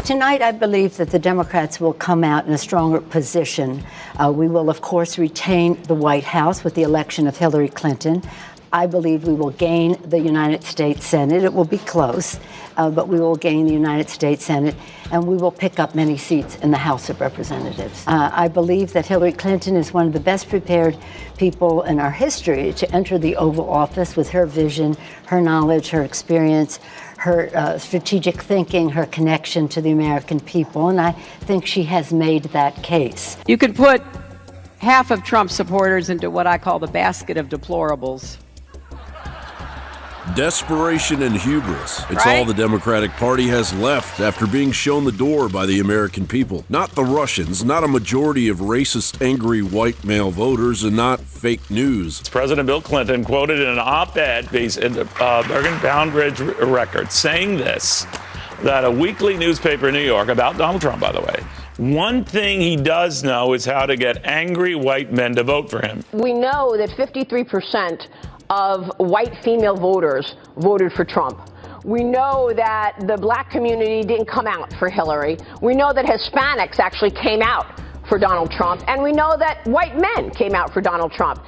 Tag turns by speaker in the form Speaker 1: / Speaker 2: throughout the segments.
Speaker 1: Tonight, I believe that the Democrats will come out in a stronger position. We will, of course, retain the White House with the election of Hillary Clinton. I believe we will gain the United States Senate. It will be close, but we will gain the United States Senate, and we will pick up many seats in the House of Representatives. I believe that Hillary Clinton is one of the best prepared people in our history to enter the Oval Office with her vision, her knowledge, her experience, her strategic thinking, her connection to the American people, and I think she has made that case.
Speaker 2: You could put half of Trump's supporters into what I call the basket of deplorables.
Speaker 3: Desperation and hubris. It's
Speaker 2: Right?
Speaker 3: all the Democratic Party has left after being shown the door by the American people. Not the Russians, not a majority of racist, angry white male voters, and not fake news.
Speaker 4: President Bill Clinton quoted in an op-ed piece in the Bergen Boundbridge Record saying this, that a weekly newspaper in New York, about Donald Trump, by the way, one thing he does know is how to get angry white men to vote for him.
Speaker 5: We know that 53% of white female voters voted for Trump. We know that the black community didn't come out for Hillary. We know that Hispanics actually came out for Donald Trump. And we know that white men came out for Donald Trump.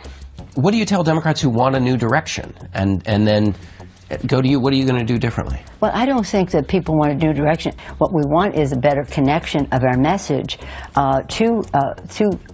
Speaker 6: What do you tell Democrats who want a new direction and then go to you? What are you going to do differently?
Speaker 1: Well, I don't think that people want a new direction. What we want is a better connection of our message to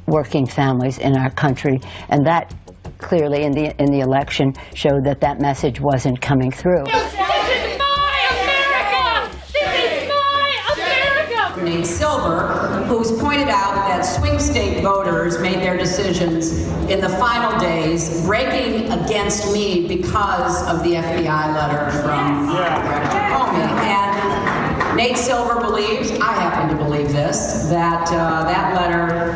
Speaker 1: working families in our country, and that clearly in the election showed that that message wasn't coming through.
Speaker 7: This is my America! This is my America!
Speaker 8: Nate Silver, who's pointed out that swing state voters made their decisions in the final days, breaking against me because of the FBI letter from Director Comey. And Nate Silver believes, I happen to believe this, that that letter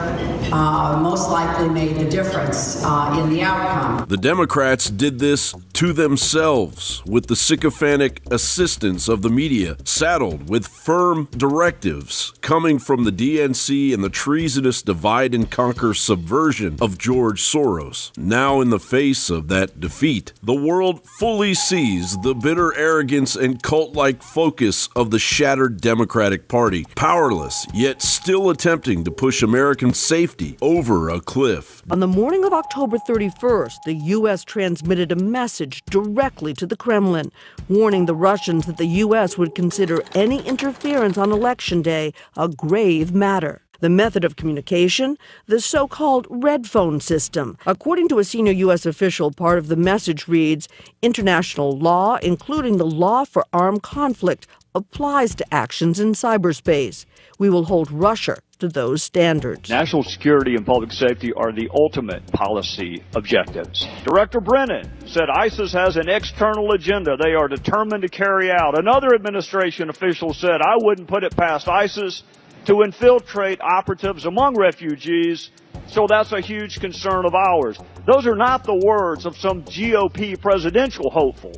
Speaker 8: most likely made the difference in the outcome.
Speaker 3: The Democrats did this to themselves with the sycophantic assistance of the media, saddled with firm directives coming from the DNC and the treasonous divide and conquer subversion of George Soros. Now, in the face of that defeat, the world fully sees the bitter arrogance and cult-like focus of the shattered Democratic Party, powerless, yet still attempting to push American safety over a cliff.
Speaker 9: On the morning of October 31st, the U.S. transmitted a message directly to the Kremlin, warning the Russians that the U.S. would consider any interference on Election Day a grave matter. The method of communication, the so-called red phone system. According to a senior U.S. official, part of the message reads, international law, including the law for armed conflict, applies to actions in cyberspace. We will hold Russia to those standards.
Speaker 10: National security and public safety are the ultimate policy objectives. Director Brennan said ISIS has an external agenda they are determined to carry out. Another administration official said, I wouldn't put it past ISIS to infiltrate operatives among refugees, so that's a huge concern of ours. Those are not the words of some GOP presidential hopeful.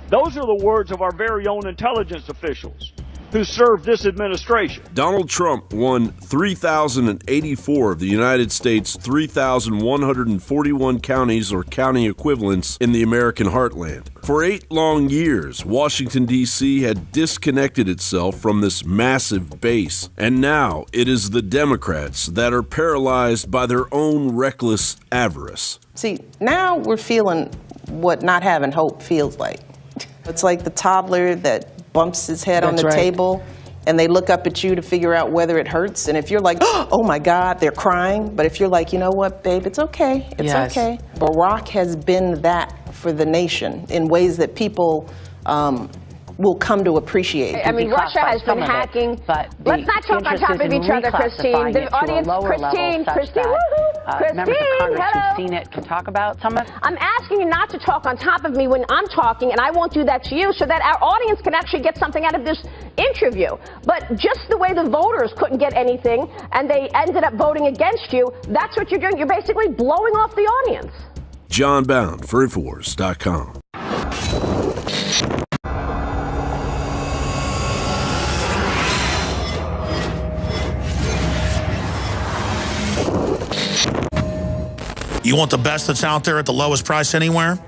Speaker 10: Those are the words of our very own intelligence officials who serve this administration.
Speaker 3: Donald Trump won 3,084 of the United States' 3,141 counties or county equivalents in the American heartland. For 8 long years, Washington, D.C. had disconnected itself from this massive base, and now it is the Democrats that are paralyzed by their own reckless avarice.
Speaker 11: See, now we're feeling what not having hope feels like. It's like the toddler that bumps his head on the table, and they look up at you to figure out whether it hurts. And if you're like, oh my God, they're crying. But if you're like, you know what, babe, it's okay. It's okay. Barack has been that for the nation in ways that people will come to appreciate.
Speaker 5: I mean, Russia has been hacking. But let's not talk on top of each other, Christine. The audience, Christine, woohoo!
Speaker 12: Members of Congress
Speaker 5: hello.
Speaker 12: who've seen it can talk about some of it.
Speaker 5: I'm asking you not to talk on top of me when I'm talking, and I won't do that to you, so that our audience can actually get something out of this interview. But just the way the voters couldn't get anything, and they ended up voting against you, that's what you're doing. You're basically blowing off the audience.
Speaker 3: John Bound for Infowars.com.
Speaker 13: You want the best that's out there at the lowest price anywhere?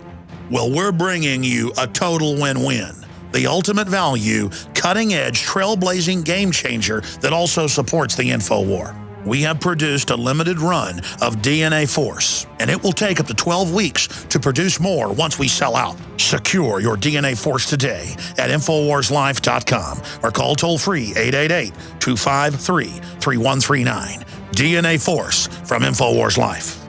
Speaker 13: Well, we're bringing you a total win-win. The ultimate value, cutting-edge, trailblazing game changer that also supports the InfoWar. We have produced a limited run of DNA Force, and it will take up to 12 weeks to produce more once we sell out. Secure your DNA Force today at InfoWarsLife.com or call toll-free 888-253-3139. DNA Force from InfoWars Life.